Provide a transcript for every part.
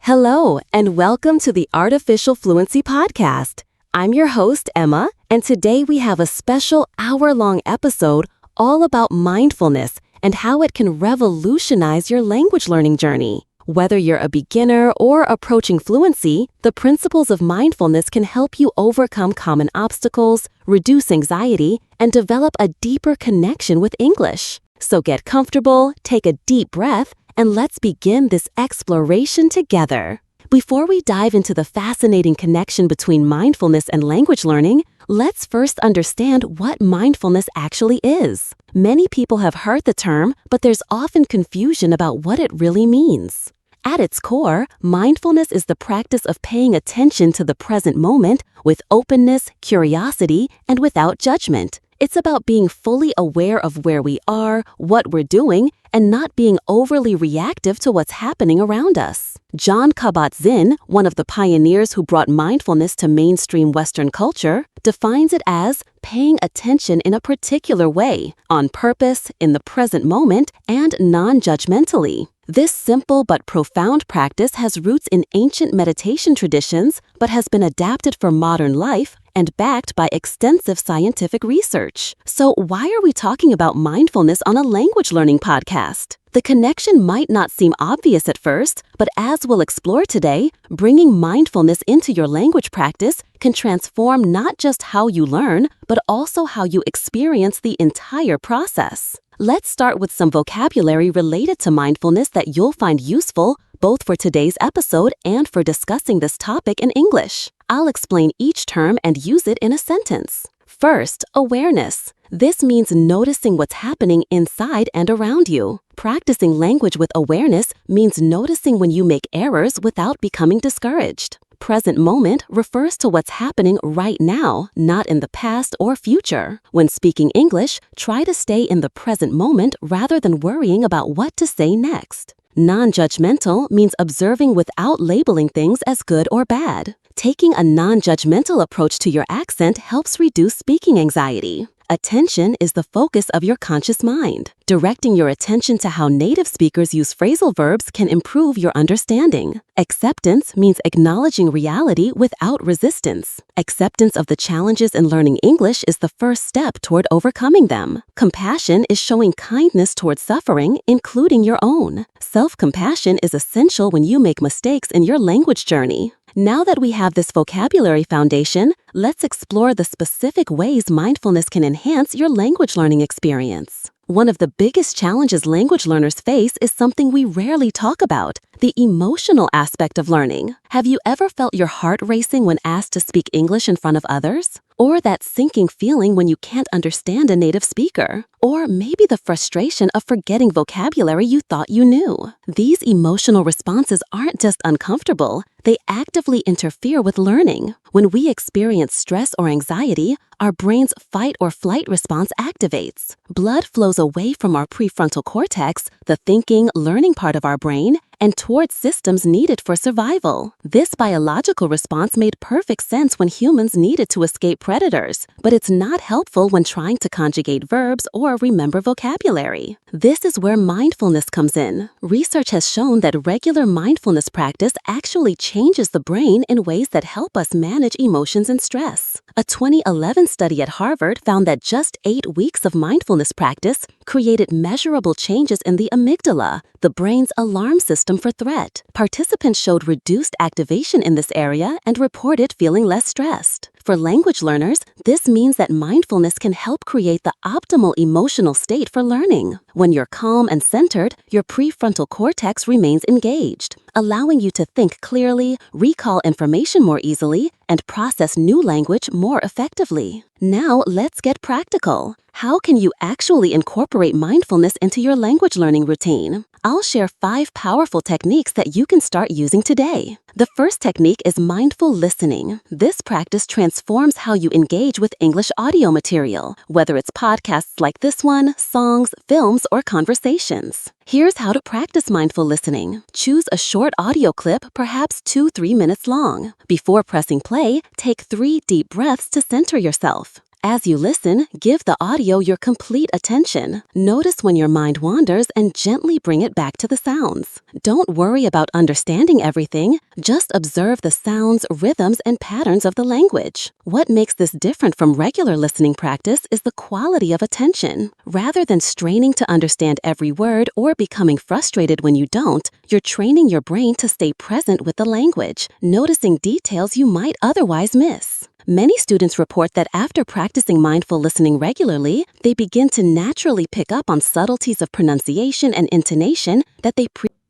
Hello, and welcome to the Artificial Fluency Podcast. I'm your host, Emma, and today we have a special hour-long episode all about mindfulness and how it can revolutionize your language learning journey. Whether you're a beginner or approaching fluency, the principles of mindfulness can help you overcome common obstacles, reduce anxiety, and develop a deeper connection with English. So get comfortable, take a deep breath, and let's begin this exploration together. Before we dive into the fascinating connection between mindfulness and language learning, let's first understand what mindfulness actually is. Many people have heard the term, but there's often confusion about what it really means. At its core, mindfulness is the practice of paying attention to the present moment with openness, curiosity, and without judgment. It's about being fully aware of where we are, what we're doing, and not being overly reactive to what's happening around us. Jon Kabat-Zinn, one of the pioneers who brought mindfulness to mainstream Western culture, defines it as paying attention in a particular way, on purpose, in the present moment, and non-judgmentally. This simple but profound practice has roots in ancient meditation traditions, but has been adapted for modern life and backed by extensive scientific research. So why are we talking about mindfulness on a language learning podcast? The connection might not seem obvious at first, but as we'll explore today, bringing mindfulness into your language practice can transform not just how you learn, but also how you experience the entire process. Let's start with some vocabulary related to mindfulness that you'll find useful both for today's episode and for discussing this topic in English. I'll explain each term and use it in a sentence. First, awareness. This means noticing what's happening inside and around you. Practicing language with awareness means noticing when you make errors without becoming discouraged. Present moment refers to what's happening right now, not in the past or future. When speaking English, try to stay in the present moment rather than worrying about what to say next. Non-judgmental means observing without labeling things as good or bad. Taking a non-judgmental approach to your accent helps reduce speaking anxiety. Attention is the focus of your conscious mind. Directing your attention to how native speakers use phrasal verbs can improve your understanding. Acceptance means acknowledging reality without resistance. Acceptance of the challenges in learning English is the first step toward overcoming them. Compassion is showing kindness toward suffering, including your own. Self-compassion is essential when you make mistakes in your language journey. Now that we have this vocabulary foundation, let's explore the specific ways mindfulness can enhance your language learning experience. One of the biggest challenges language learners face is something we rarely talk about, the emotional aspect of learning. Have you ever felt your heart racing when asked to speak English in front of others? Or that sinking feeling when you can't understand a native speaker? Or maybe the frustration of forgetting vocabulary you thought you knew? These emotional responses aren't just uncomfortable, they actively interfere with learning. When we experience stress or anxiety, our brain's fight or flight response activates. Blood flows away from our prefrontal cortex, the thinking, learning part of our brain, and towards systems needed for survival. This biological response made perfect sense when humans needed to escape predators, but it's not helpful when trying to conjugate verbs or remember vocabulary. This is where mindfulness comes in. Research has shown that regular mindfulness practice actually changes the brain in ways that help us manage emotions and stress. A 2011 study at Harvard found that just 8 weeks of mindfulness practice created measurable changes in the amygdala, the brain's alarm system for threat. Participants showed reduced activation in this area and reported feeling less stressed. For language learners, this means that mindfulness can help create the optimal emotional state for learning. When you're calm and centered, your prefrontal cortex remains engaged, allowing you to think clearly, recall information more easily, and process new language more effectively. Now, let's get practical. How can you actually incorporate mindfulness into your language learning routine? I'll share 5 powerful techniques that you can start using today. The first technique is mindful listening. This practice transforms how you engage with English audio material, whether it's podcasts like this one, songs, films, or conversations. Here's how to practice mindful listening. Choose a short audio clip, perhaps 2-3 minutes long. Before pressing play, take 3 deep breaths to center yourself. As you listen, give the audio your complete attention. Notice when your mind wanders and gently bring it back to the sounds. Don't worry about understanding everything. Just observe the sounds, rhythms, and patterns of the language. What makes this different from regular listening practice is the quality of attention. Rather than straining to understand every word or becoming frustrated when you don't, you're training your brain to stay present with the language, noticing details you might otherwise miss. Many students report that after practicing mindful listening regularly, they begin to naturally pick up on subtleties of pronunciation and intonation that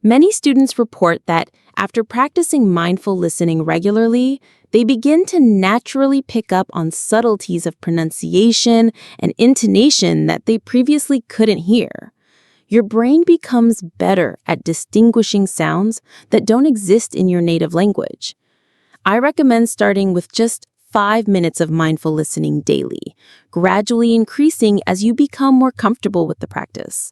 Many students report that after practicing mindful listening regularly, they begin to naturally pick up on subtleties of pronunciation and intonation that they previously couldn't hear. Your brain becomes better at distinguishing sounds that don't exist in your native language. I recommend starting with just 5 minutes of mindful listening daily, gradually increasing as you become more comfortable with the practice.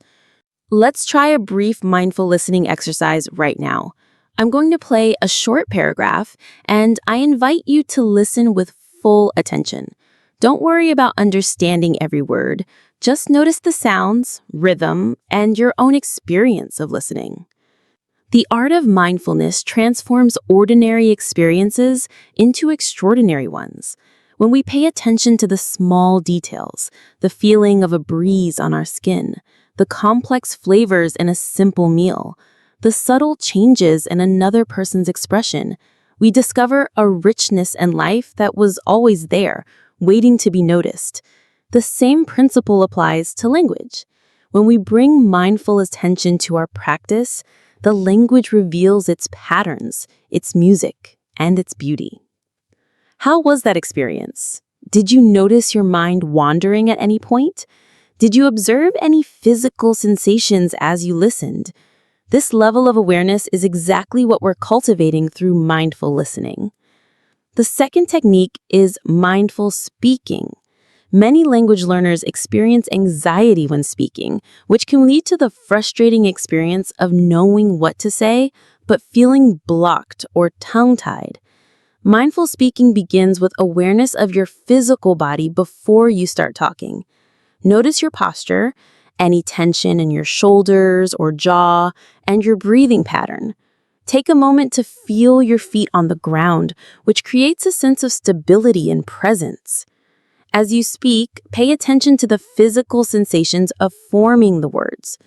Let's try a brief mindful listening exercise right now. I'm going to play a short paragraph, and I invite you to listen with full attention. Don't worry about understanding every word. Just notice the sounds, rhythm, and your own experience of listening. The art of mindfulness transforms ordinary experiences into extraordinary ones. When we pay attention to the small details, the feeling of a breeze on our skin, the complex flavors in a simple meal, the subtle changes in another person's expression, we discover a richness in life that was always there, waiting to be noticed. The same principle applies to language. When we bring mindful attention to our practice, the language reveals its patterns, its music, and its beauty. How was that experience? Did you notice your mind wandering at any point? Did you observe any physical sensations as you listened? This level of awareness is exactly what we're cultivating through mindful listening. The second technique is mindful speaking. Many language learners experience anxiety when speaking, which can lead to the frustrating experience of knowing what to say, but feeling blocked or tongue-tied. Mindful speaking begins with awareness of your physical body before you start talking. Notice your posture, any tension in your shoulders or jaw, and your breathing pattern. Take a moment to feel your feet on the ground, which creates a sense of stability and presence. As you speak, pay attention to the physical sensations of forming the words.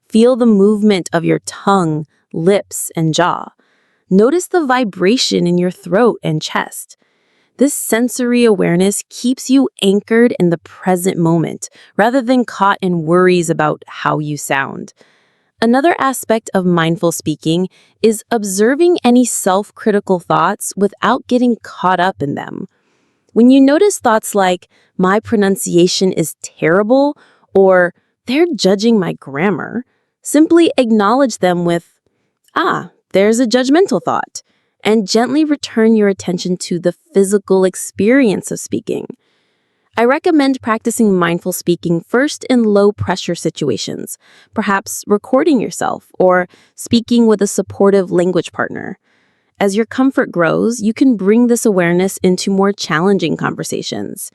Feel the movement of your tongue, lips, and jaw. Notice the vibration in your throat and chest. This sensory awareness keeps you anchored in the present moment, rather than caught in worries about how you sound. Another aspect of mindful speaking is observing any self-critical thoughts without getting caught up in them. When you notice thoughts like, "My pronunciation is terrible," or "They're judging my grammar," simply acknowledge them with, there's a judgmental thought, and gently return your attention to the physical experience of speaking. I recommend practicing mindful speaking first in low-pressure situations, perhaps recording yourself or speaking with a supportive language partner. As your comfort grows, you can bring this awareness into more challenging conversations.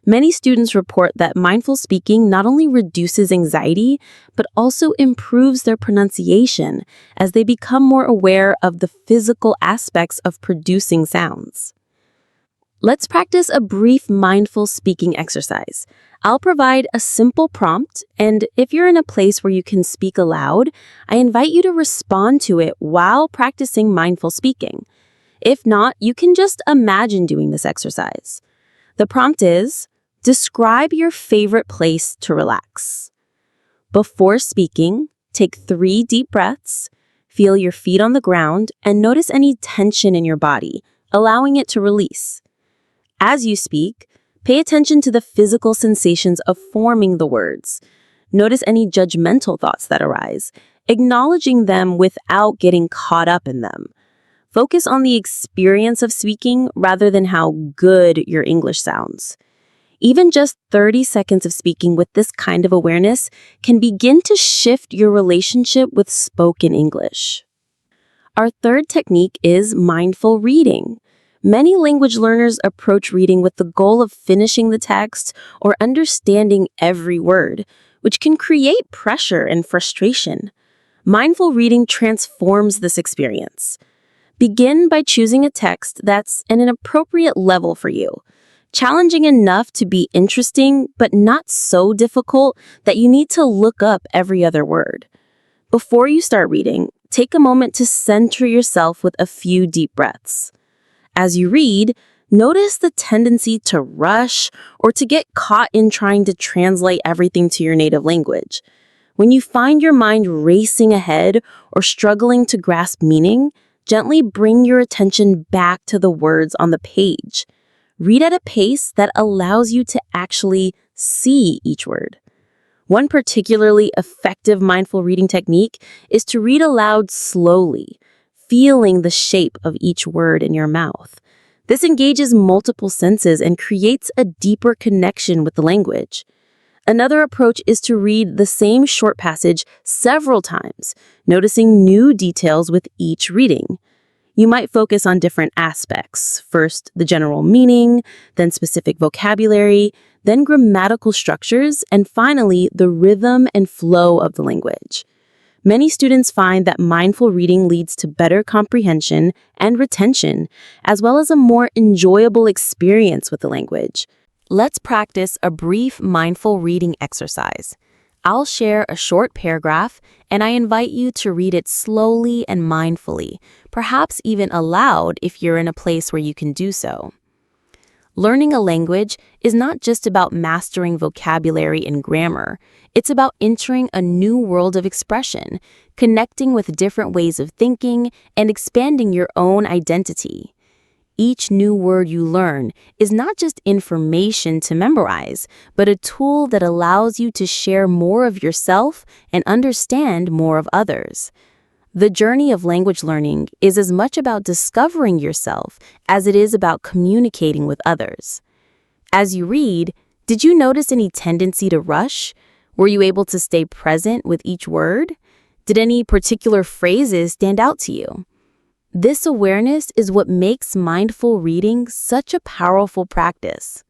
Many students report that mindful speaking not only reduces anxiety, but also improves their pronunciation as they become more aware of the physical aspects of producing sounds. Let's practice a brief mindful speaking exercise. I'll provide a simple prompt, and if you're in a place where you can speak aloud, I invite you to respond to it while practicing mindful speaking. If not, you can just imagine doing this exercise. The prompt is, describe your favorite place to relax. Before speaking, take 3 deep breaths, feel your feet on the ground, and notice any tension in your body, allowing it to release. As you speak, pay attention to the physical sensations of forming the words. Notice any judgmental thoughts that arise, acknowledging them without getting caught up in them. Focus on the experience of speaking rather than how good your English sounds. Even just 30 seconds of speaking with this kind of awareness can begin to shift your relationship with spoken English. Our third technique is mindful reading. Many language learners approach reading with the goal of finishing the text or understanding every word, which can create pressure and frustration. Mindful reading transforms this experience. Begin by choosing a text that's at an appropriate level for you, challenging enough to be interesting, but not so difficult that you need to look up every other word. Before you start reading, take a moment to center yourself with a few deep breaths. As you read, notice the tendency to rush or to get caught in trying to translate everything to your native language. When you find your mind racing ahead or struggling to grasp meaning, gently bring your attention back to the words on the page. Read at a pace that allows you to actually see each word. One particularly effective mindful reading technique is to read aloud slowly, feeling the shape of each word in your mouth. This engages multiple senses and creates a deeper connection with the language. Another approach is to read the same short passage several times, noticing new details with each reading. You might focus on different aspects. First, the general meaning, then specific vocabulary, then grammatical structures, and finally, the rhythm and flow of the language. Many students find that mindful reading leads to better comprehension and retention, as well as a more enjoyable experience with the language. Let's practice a brief mindful reading exercise. I'll share a short paragraph, and I invite you to read it slowly and mindfully, perhaps even aloud if you're in a place where you can do so. Learning a language is not just about mastering vocabulary and grammar. It's about entering a new world of expression, connecting with different ways of thinking, and expanding your own identity. Each new word you learn is not just information to memorize, but a tool that allows you to share more of yourself and understand more of others. The journey of language learning is as much about discovering yourself as it is about communicating with others. As you read, did you notice any tendency to rush? Were you able to stay present with each word? Did any particular phrases stand out to you? This awareness is what makes mindful reading such a powerful practice.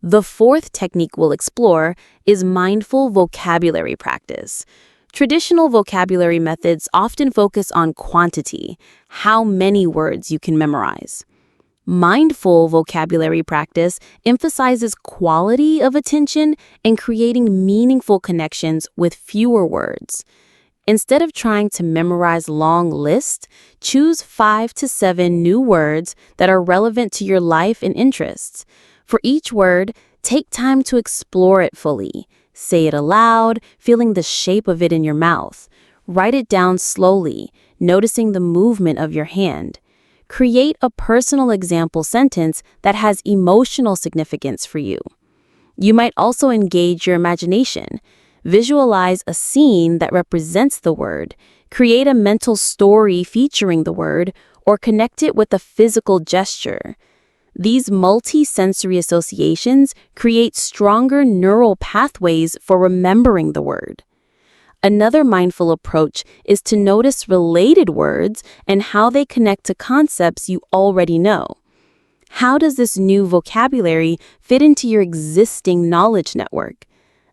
The fourth technique we'll explore is mindful vocabulary practice. Traditional vocabulary methods often focus on quantity, how many words you can memorize. Mindful vocabulary practice emphasizes quality of attention and creating meaningful connections with fewer words. Instead of trying to memorize long lists, choose 5 to 7 new words that are relevant to your life and interests. For each word, take time to explore it fully. Say it aloud, feeling the shape of it in your mouth. Write it down slowly, noticing the movement of your hand. Create a personal example sentence that has emotional significance for you. You might also engage your imagination. Visualize a scene that represents the word, create a mental story featuring the word, or connect it with a physical gesture. These multi-sensory associations create stronger neural pathways for remembering the word. Another mindful approach is to notice related words and how they connect to concepts you already know. How does this new vocabulary fit into your existing knowledge network?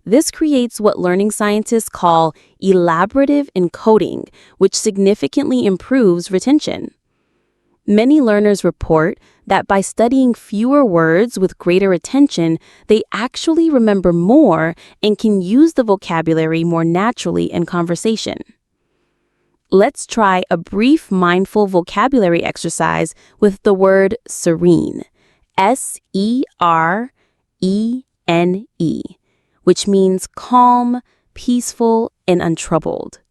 This creates what learning scientists call elaborative encoding, which significantly improves retention. Many learners report that by studying fewer words with greater attention, they actually remember more and can use the vocabulary more naturally in conversation. Let's try a brief mindful vocabulary exercise with the word serene, S-E-R-E-N-E. which means calm, peaceful, and untroubled.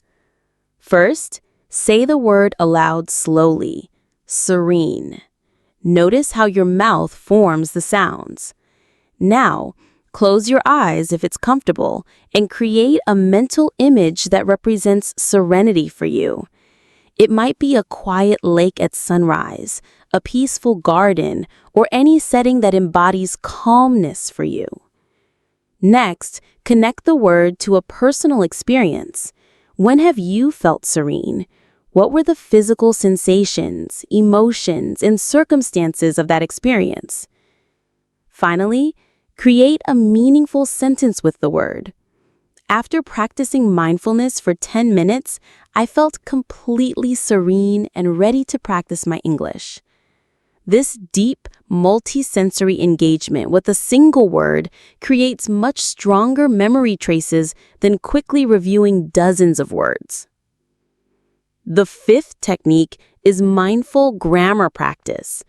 First, say the word aloud slowly, serene. Notice how your mouth forms the sounds. Now, close your eyes if it's comfortable and create a mental image that represents serenity for you. It might be a quiet lake at sunrise, a peaceful garden, or any setting that embodies calmness for you. Next, connect the word to a personal experience. When have you felt serene? What were the physical sensations, emotions, and circumstances of that experience? Finally, create a meaningful sentence with the word. After practicing mindfulness for 10 minutes, I felt completely serene and ready to practice my English. This deep, multi-sensory engagement with a single word creates much stronger memory traces than quickly reviewing dozens of words. The fifth technique is mindful grammar practice.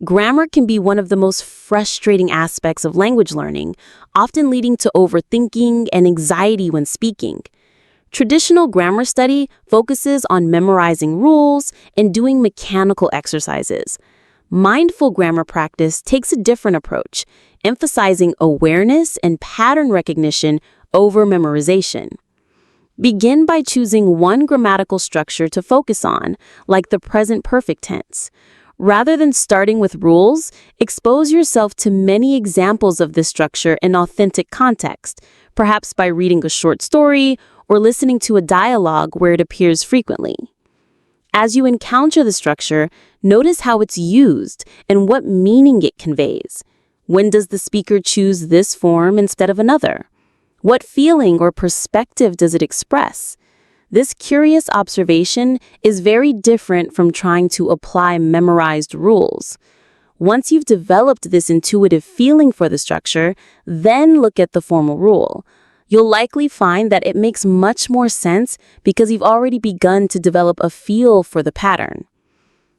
Grammar can be one of the most frustrating aspects of language learning, often leading to overthinking and anxiety when speaking. Traditional grammar study focuses on memorizing rules and doing mechanical exercises. Mindful grammar practice takes a different approach, emphasizing awareness and pattern recognition over memorization. Begin by choosing one grammatical structure to focus on, like the present perfect tense. Rather than starting with rules, expose yourself to many examples of this structure in authentic context, perhaps by reading a short story or listening to a dialogue where it appears frequently. As you encounter the structure, notice how it's used and what meaning it conveys. When does the speaker choose this form instead of another? What feeling or perspective does it express? This curious observation is very different from trying to apply memorized rules. Once you've developed this intuitive feeling for the structure, then look at the formal rule. You'll likely find that it makes much more sense because you've already begun to develop a feel for the pattern.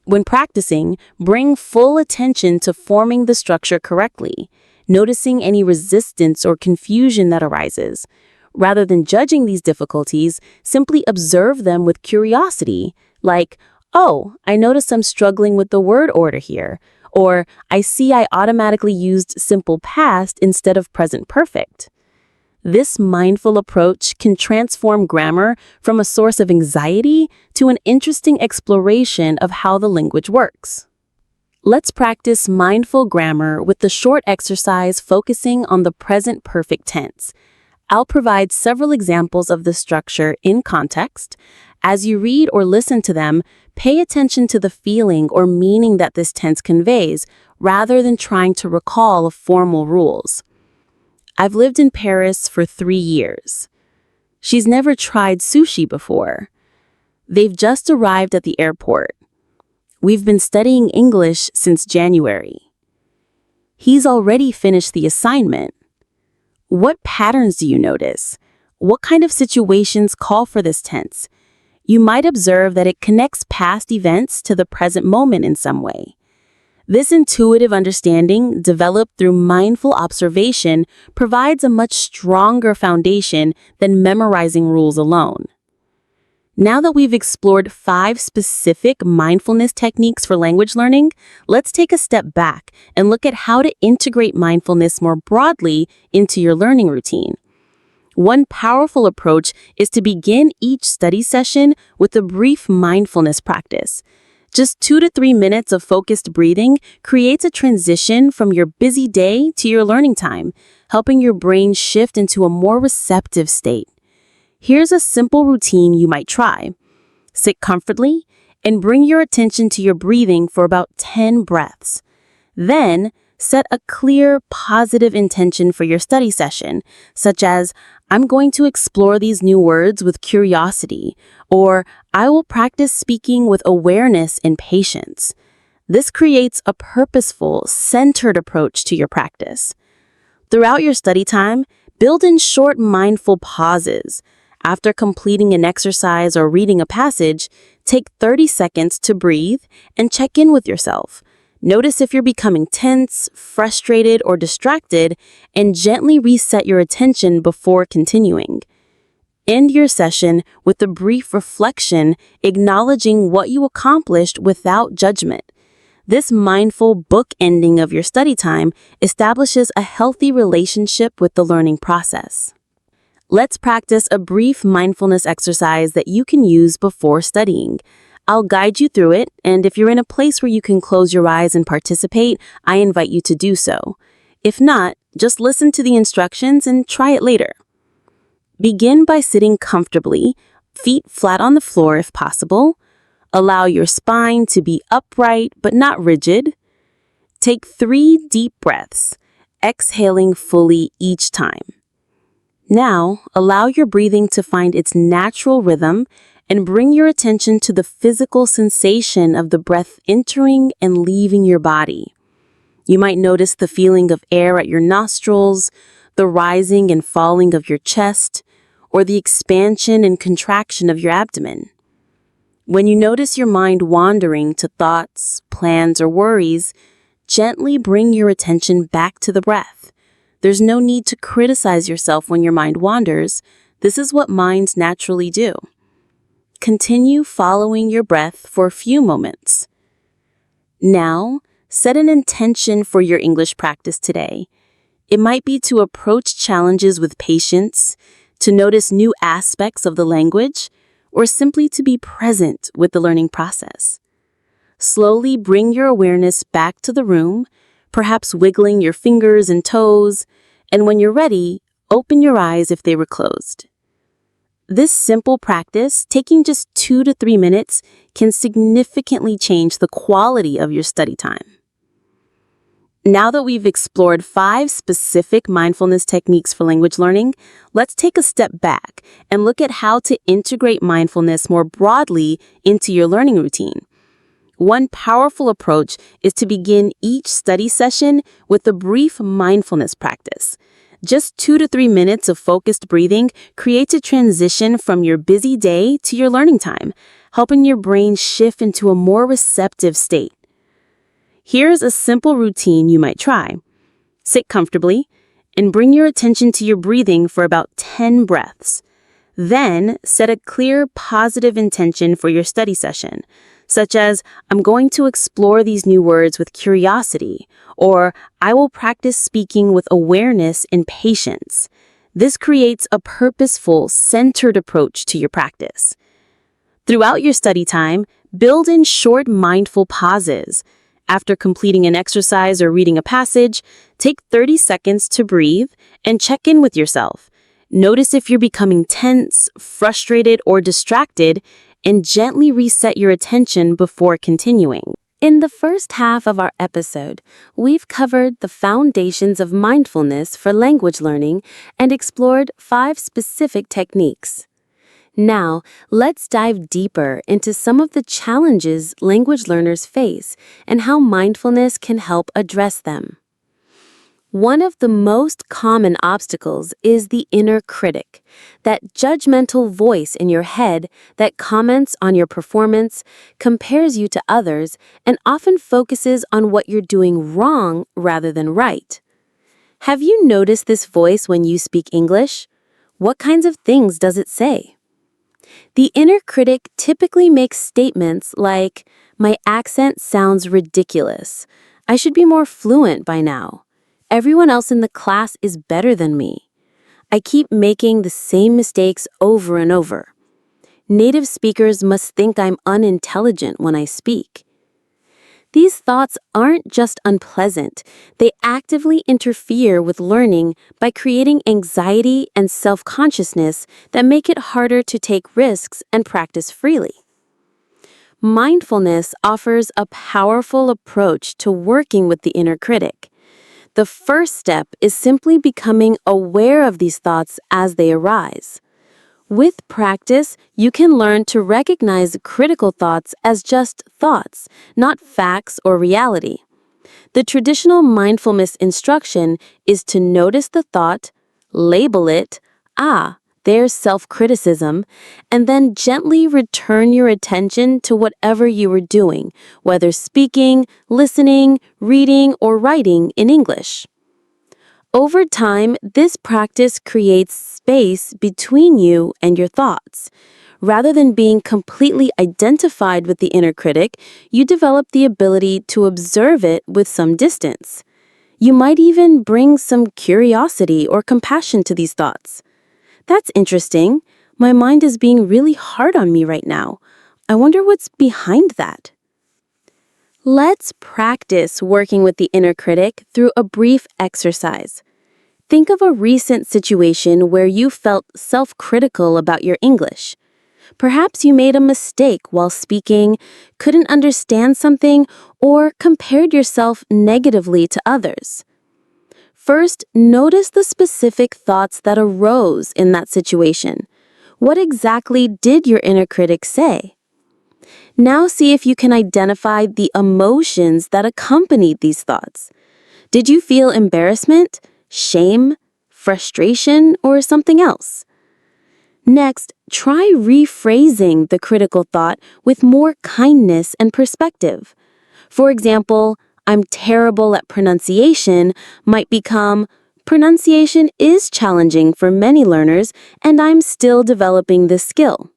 When practicing, bring full attention to forming the structure correctly, noticing any resistance or confusion that arises. Rather than judging these difficulties, simply observe them with curiosity, like, oh, I notice I'm struggling with the word order here, or I see I automatically used simple past instead of present perfect. This mindful approach can transform grammar from a source of anxiety to an interesting exploration of how the language works. Let's practice mindful grammar with the short exercise focusing on the present perfect tense. I'll provide several examples of the structure in context. As you read or listen to them, pay attention to the feeling or meaning that this tense conveys, rather than trying to recall formal rules. I've lived in Paris for 3 years. She's never tried sushi before. They've just arrived at the airport. We've been studying English since January. He's already finished the assignment. What patterns do you notice? What kind of situations call for this tense? You might observe that it connects past events to the present moment in some way. This intuitive understanding, developed through mindful observation, provides a much stronger foundation than memorizing rules alone. Now that we've explored 5 specific mindfulness techniques for language learning, let's take a step back and look at how to integrate mindfulness more broadly into your learning routine. One powerful approach is to begin each study session with a brief mindfulness practice. Just 2 to 3 minutes of focused breathing creates a transition from your busy day to your learning time, helping your brain shift into a more receptive state. Here's a simple routine you might try. Sit comfortably and bring your attention to your breathing for about 10 breaths. Then, set a clear, positive intention for your study session, such as, I'm going to explore these new words with curiosity, or I will practice speaking with awareness and patience. This creates a purposeful, centered approach to your practice. Throughout your study time, build in short, mindful pauses. After completing an exercise or reading a passage, take 30 seconds to breathe and check in with yourself. Notice if you're becoming tense, frustrated, or distracted, and gently reset your attention before continuing. End your session with a brief reflection, acknowledging what you accomplished without judgment. This mindful bookending of your study time establishes a healthy relationship with the learning process. Let's practice a brief mindfulness exercise that you can use before studying. I'll guide you through it, and if you're in a place where you can close your eyes and participate, I invite you to do so. If not, just listen to the instructions and try it later. Begin by sitting comfortably, feet flat on the floor if possible. Allow your spine to be upright but not rigid. Take 3 deep breaths, exhaling fully each time. Now, allow your breathing to find its natural rhythm and bring your attention to the physical sensation of the breath entering and leaving your body. You might notice the feeling of air at your nostrils, the rising and falling of your chest, or the expansion and contraction of your abdomen. When you notice your mind wandering to thoughts, plans, or worries, gently bring your attention back to the breath. There's no need to criticize yourself when your mind wanders. This is what minds naturally do. Continue following your breath for a few moments. Now, set an intention for your English practice today. It might be to approach challenges with patience, to notice new aspects of the language, or simply to be present with the learning process. Slowly bring your awareness back to the room, perhaps wiggling your fingers and toes, and when you're ready, open your eyes if they were closed. This simple practice, taking just 2 to 3 minutes, can significantly change the quality of your study time. Now that we've explored 5 specific mindfulness techniques for language learning, let's take a step back and look at how to integrate mindfulness more broadly into your learning routine. One powerful approach is to begin each study session with a brief mindfulness practice. Just 2 to 3 minutes of focused breathing creates a transition from your busy day to your learning time, helping your brain shift into a more receptive state. Here's a simple routine you might try. Sit comfortably and bring your attention to your breathing for about 10 breaths. Then set a clear, positive intention for your study session, such as, I'm going to explore these new words with curiosity, or I will practice speaking with awareness and patience. This creates a purposeful, centered approach to your practice. Throughout your study time, build in short, mindful pauses. After completing an exercise or reading a passage, take 30 seconds to breathe and check in with yourself. Notice if you're becoming tense, frustrated, or distracted, and gently reset your attention before continuing. In the first half of our episode, we've covered the foundations of mindfulness for language learning and explored 5 specific techniques. Now, let's dive deeper into some of the challenges language learners face and how mindfulness can help address them. One of the most common obstacles is the inner critic, that judgmental voice in your head that comments on your performance, compares you to others, and often focuses on what you're doing wrong rather than right. Have you noticed this voice when you speak English? What kinds of things does it say? The inner critic typically makes statements like, "My accent sounds ridiculous. I should be more fluent by now. Everyone else in the class is better than me. I keep making the same mistakes over and over. Native speakers must think I'm unintelligent when I speak." These thoughts aren't just unpleasant, they actively interfere with learning by creating anxiety and self-consciousness that make it harder to take risks and practice freely. Mindfulness offers a powerful approach to working with the inner critic. The first step is simply becoming aware of these thoughts as they arise. With practice, you can learn to recognize critical thoughts as just thoughts, not facts or reality. The traditional mindfulness instruction is to notice the thought, label it, there's self-criticism, and then gently return your attention to whatever you were doing, whether speaking, listening, reading, or writing in English. Over time, this practice creates space between you and your thoughts. Rather than being completely identified with the inner critic, you develop the ability to observe it with some distance. You might even bring some curiosity or compassion to these thoughts. That's interesting. My mind is being really hard on me right now. I wonder what's behind that. Let's practice working with the inner critic through a brief exercise. Think of a recent situation where you felt self-critical about your English. Perhaps you made a mistake while speaking, couldn't understand something, or compared yourself negatively to others. First, notice the specific thoughts that arose in that situation. What exactly did your inner critic say? Now see if you can identify the emotions that accompanied these thoughts. Did you feel embarrassment, shame, frustration, or something else? Next, try rephrasing the critical thought with more kindness and perspective. For example, I'm terrible at pronunciation might become, pronunciation is challenging for many learners, and I'm still developing this skill.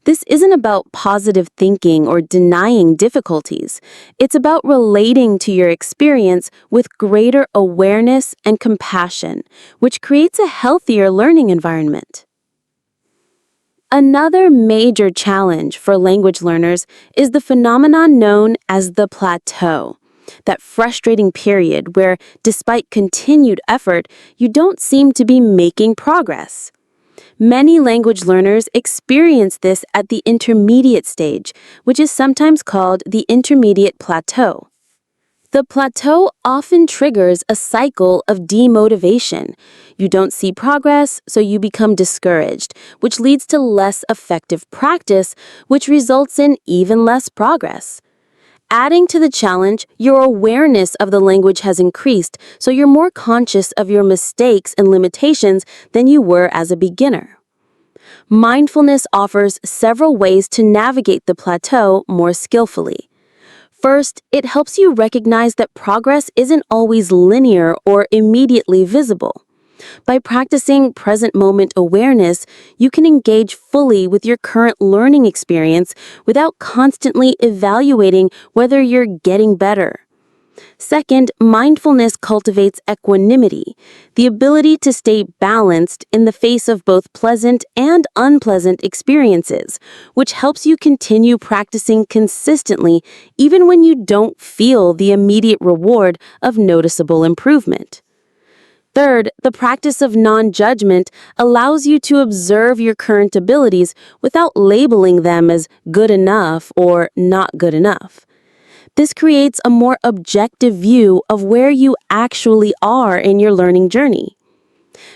This isn't about positive thinking or denying difficulties. It's about relating to your experience with greater awareness and compassion, which creates a healthier learning environment. Another major challenge for language learners is the phenomenon known as the plateau, that frustrating period where, despite continued effort, you don't seem to be making progress. Many language learners experience this at the intermediate stage, which is sometimes called the intermediate plateau. The plateau often triggers a cycle of demotivation. You don't see progress, so you become discouraged, which leads to less effective practice, which results in even less progress. Adding to the challenge, your awareness of the language has increased, so you're more conscious of your mistakes and limitations than you were as a beginner. Mindfulness offers several ways to navigate the plateau more skillfully. First, it helps you recognize that progress isn't always linear or immediately visible. By practicing present moment awareness, you can engage fully with your current learning experience without constantly evaluating whether you're getting better. Second, mindfulness cultivates equanimity, the ability to stay balanced in the face of both pleasant and unpleasant experiences, which helps you continue practicing consistently even when you don't feel the immediate reward of noticeable improvement. Third, the practice of non-judgment allows you to observe your current abilities without labeling them as good enough or not good enough. This creates a more objective view of where you actually are in your learning journey.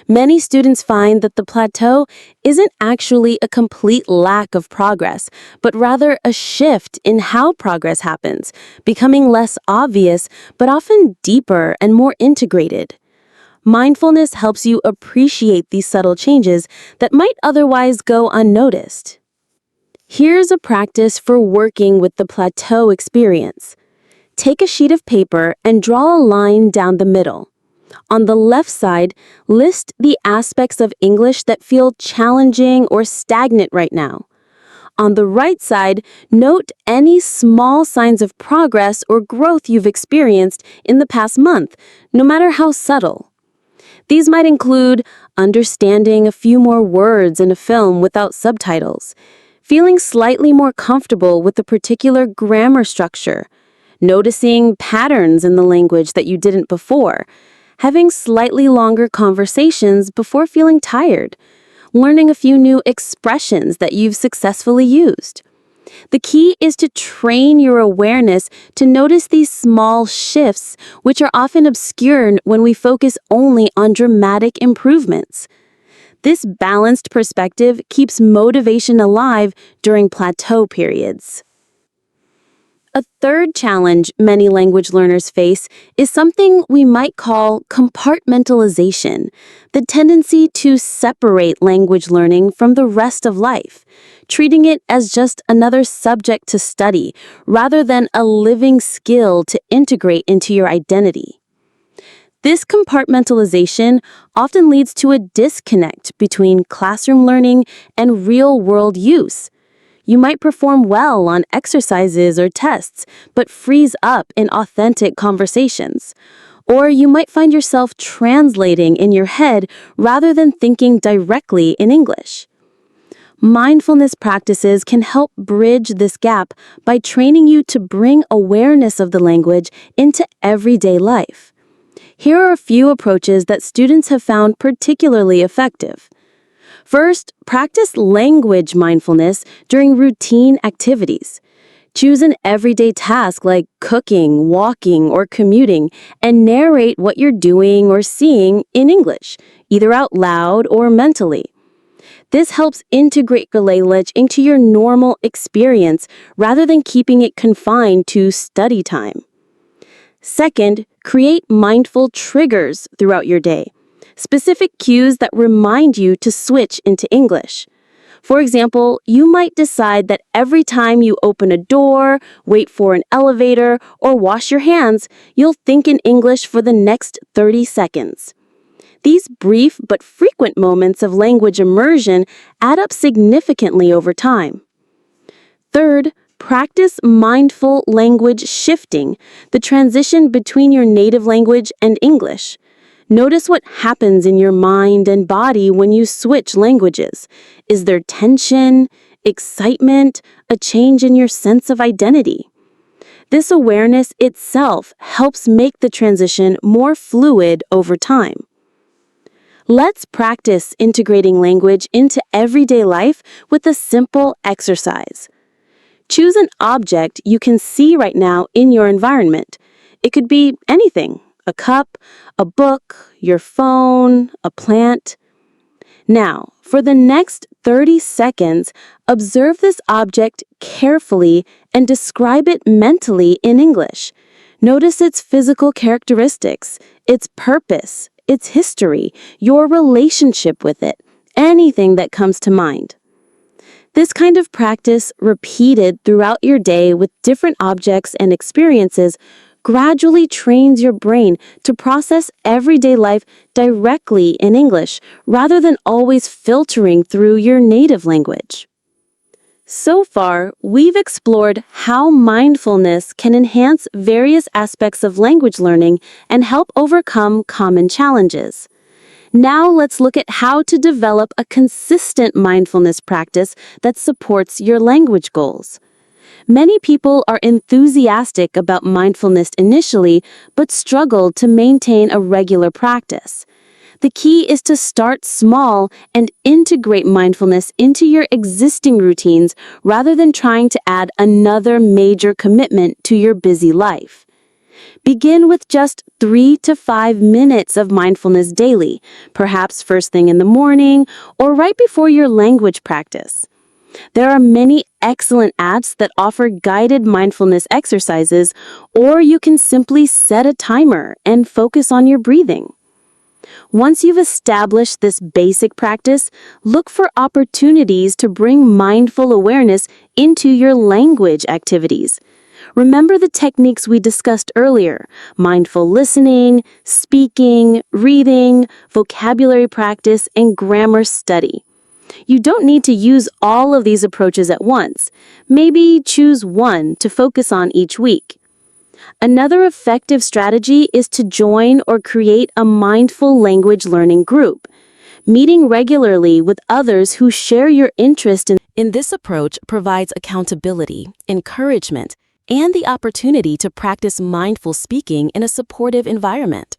Many students find that the plateau isn't actually a complete lack of progress, but rather a shift in how progress happens, becoming less obvious, but often deeper and more integrated. Mindfulness helps you appreciate these subtle changes that might otherwise go unnoticed. Here's a practice for working with the plateau experience. Take a sheet of paper and draw a line down the middle. On the left side, list the aspects of English that feel challenging or stagnant right now. On the right side, note any small signs of progress or growth you've experienced in the past month, no matter how subtle. These might include understanding a few more words in a film without subtitles, feeling slightly more comfortable with a particular grammar structure, noticing patterns in the language that you didn't before, having slightly longer conversations before feeling tired, learning a few new expressions that you've successfully used. The key is to train your awareness to notice these small shifts, which are often obscured when we focus only on dramatic improvements. This balanced perspective keeps motivation alive during plateau periods. A third challenge many language learners face is something we might call compartmentalization, the tendency to separate language learning from the rest of life, treating it as just another subject to study rather than a living skill to integrate into your identity. This compartmentalization often leads to a disconnect between classroom learning and real-world use. You might perform well on exercises or tests, but freeze up in authentic conversations. Or you might find yourself translating in your head rather than thinking directly in English. Mindfulness practices can help bridge this gap by training you to bring awareness of the language into everyday life. Here are a few approaches that students have found particularly effective. First, practice language mindfulness during routine activities. Choose an everyday task like cooking, walking, or commuting, and narrate what you're doing or seeing in English, either out loud or mentally. This helps integrate your language into your normal experience rather than keeping it confined to study time. Second, create mindful triggers throughout your day, specific cues that remind you to switch into English. For example, you might decide that every time you open a door, wait for an elevator, or wash your hands, you'll think in English for the next 30 seconds. These brief but frequent moments of language immersion add up significantly over time. Third, practice mindful language shifting, the transition between your native language and English. Notice what happens in your mind and body when you switch languages. Is there tension, excitement, a change in your sense of identity? This awareness itself helps make the transition more fluid over time. Let's practice integrating language into everyday life with a simple exercise. Choose an object you can see right now in your environment. It could be anything: a cup, a book, your phone, a plant. Now, for the next 30 seconds, observe this object carefully and describe it mentally in English. Notice its physical characteristics, its purpose, its history, your relationship with it, anything that comes to mind. This kind of practice, repeated throughout your day with different objects and experiences, gradually trains your brain to process everyday life directly in English rather than always filtering through your native language. So far, we've explored how mindfulness can enhance various aspects of language learning and help overcome common challenges. Now let's look at how to develop a consistent mindfulness practice that supports your language goals. Many people are enthusiastic about mindfulness initially, but struggle to maintain a regular practice. The key is to start small and integrate mindfulness into your existing routines rather than trying to add another major commitment to your busy life. Begin with just 3 to 5 minutes of mindfulness daily, perhaps first thing in the morning or right before your language practice. There are many excellent apps that offer guided mindfulness exercises, or you can simply set a timer and focus on your breathing. Once you've established this basic practice, look for opportunities to bring mindful awareness into your language activities. Remember the techniques we discussed earlier: mindful listening, speaking, reading, vocabulary practice, and grammar study. You don't need to use all of these approaches at once. Maybe choose one to focus on each week. Another effective strategy is to join or create a mindful language learning group. Meeting regularly with others who share your interest in this approach provides accountability, encouragement, and the opportunity to practice mindful speaking in a supportive environment.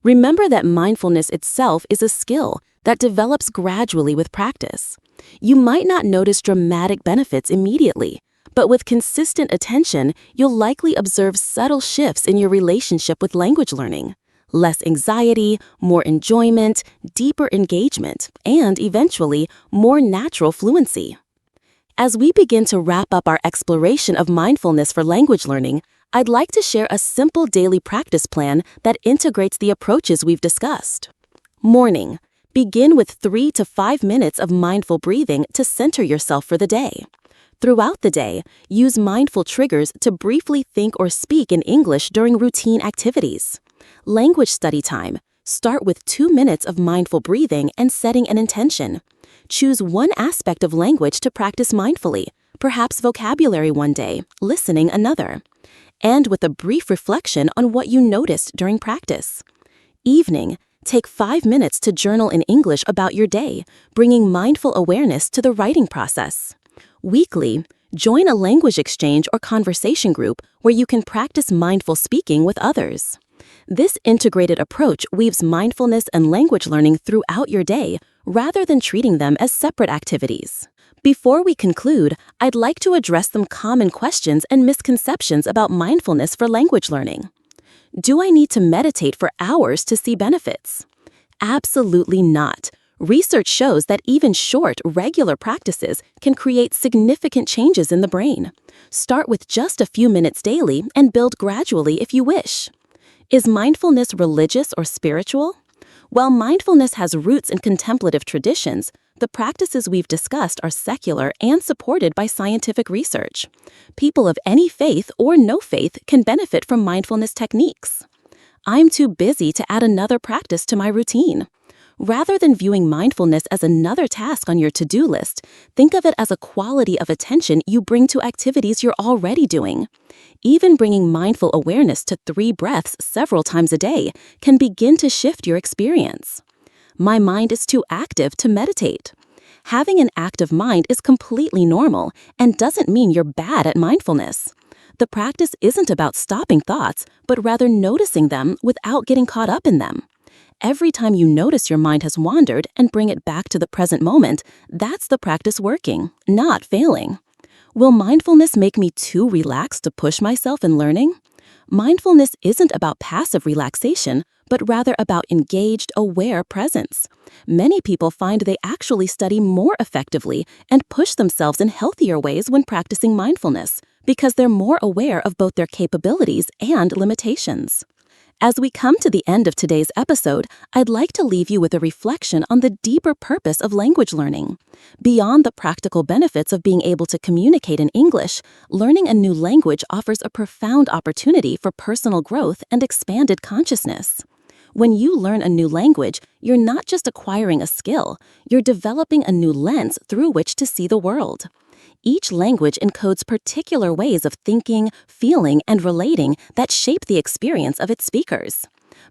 Remember that mindfulness itself is a skill that develops gradually with practice. You might not notice dramatic benefits immediately, but with consistent attention, you'll likely observe subtle shifts in your relationship with language learning. Less anxiety, more enjoyment, deeper engagement, and eventually, more natural fluency. As we begin to wrap up our exploration of mindfulness for language learning, I'd like to share a simple daily practice plan that integrates the approaches we've discussed. Morning. Begin with 3 to 5 minutes of mindful breathing to center yourself for the day. Throughout the day, use mindful triggers to briefly think or speak in English during routine activities. Language study time. Start with 2 minutes of mindful breathing and setting an intention. Choose one aspect of language to practice mindfully, perhaps vocabulary one day, listening another. And with a brief reflection on what you noticed during practice. Evening. Take 5 minutes to journal in English about your day, bringing mindful awareness to the writing process. Weekly, join a language exchange or conversation group where you can practice mindful speaking with others. This integrated approach weaves mindfulness and language learning throughout your day, rather than treating them as separate activities. Before we conclude, I'd like to address some common questions and misconceptions about mindfulness for language learning. Do I need to meditate for hours to see benefits? Absolutely not. Research shows that even short, regular practices can create significant changes in the brain. Start with just a few minutes daily and build gradually if you wish. Is mindfulness religious or spiritual? While mindfulness has roots in contemplative traditions, the practices we've discussed are secular and supported by scientific research. People of any faith or no faith can benefit from mindfulness techniques. I'm too busy to add another practice to my routine. Rather than viewing mindfulness as another task on your to-do list, think of it as a quality of attention you bring to activities you're already doing. Even bringing mindful awareness to 3 breaths several times a day can begin to shift your experience. My mind is too active to meditate. Having an active mind is completely normal and doesn't mean you're bad at mindfulness. The practice isn't about stopping thoughts, but rather noticing them without getting caught up in them. Every time you notice your mind has wandered and bring it back to the present moment, that's the practice working, not failing. Will mindfulness make me too relaxed to push myself in learning? Mindfulness isn't about passive relaxation, but rather about engaged, aware presence. Many people find they actually study more effectively and push themselves in healthier ways when practicing mindfulness, because they're more aware of both their capabilities and limitations. As we come to the end of today's episode, I'd like to leave you with a reflection on the deeper purpose of language learning. Beyond the practical benefits of being able to communicate in English, learning a new language offers a profound opportunity for personal growth and expanded consciousness. When you learn a new language, you're not just acquiring a skill, you're developing a new lens through which to see the world. Each language encodes particular ways of thinking, feeling, and relating that shape the experience of its speakers.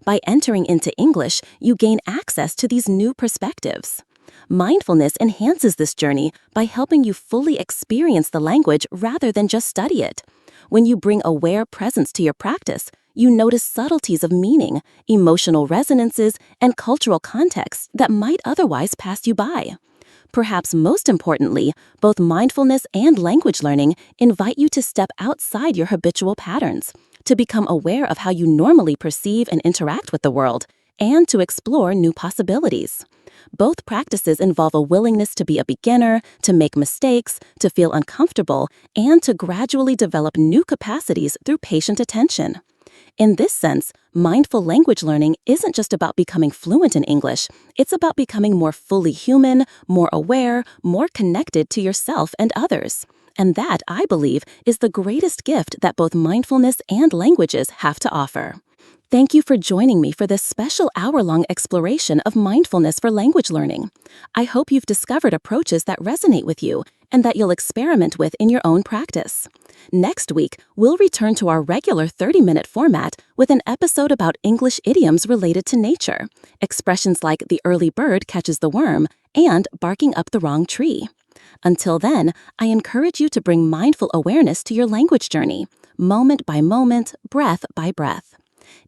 By entering into English, you gain access to these new perspectives. Mindfulness enhances this journey by helping you fully experience the language rather than just study it. When you bring aware presence to your practice, you notice subtleties of meaning, emotional resonances, and cultural contexts that might otherwise pass you by. Perhaps most importantly, both mindfulness and language learning invite you to step outside your habitual patterns, to become aware of how you normally perceive and interact with the world, and to explore new possibilities. Both practices involve a willingness to be a beginner, to make mistakes, to feel uncomfortable, and to gradually develop new capacities through patient attention. In this sense, mindful language learning isn't just about becoming fluent in English, it's about becoming more fully human, more aware, more connected to yourself and others. And that, I believe, is the greatest gift that both mindfulness and languages have to offer. Thank you for joining me for this special hour-long exploration of mindfulness for language learning. I hope you've discovered approaches that resonate with you and that you'll experiment with in your own practice. Next week, we'll return to our regular 30-minute format with an episode about English idioms related to nature, expressions like the early bird catches the worm and barking up the wrong tree. Until then, I encourage you to bring mindful awareness to your language journey, moment by moment, breath by breath.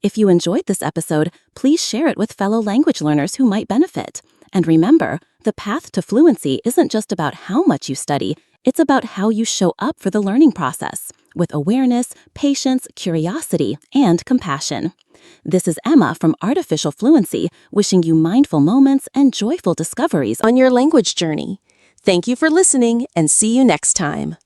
If you enjoyed this episode, please share it with fellow language learners who might benefit. And remember, the path to fluency isn't just about how much you study, it's about how you show up for the learning process, with awareness, patience, curiosity, and compassion. This is Emma from Artificial Fluency, wishing you mindful moments and joyful discoveries on your language journey. Thank you for listening, and see you next time.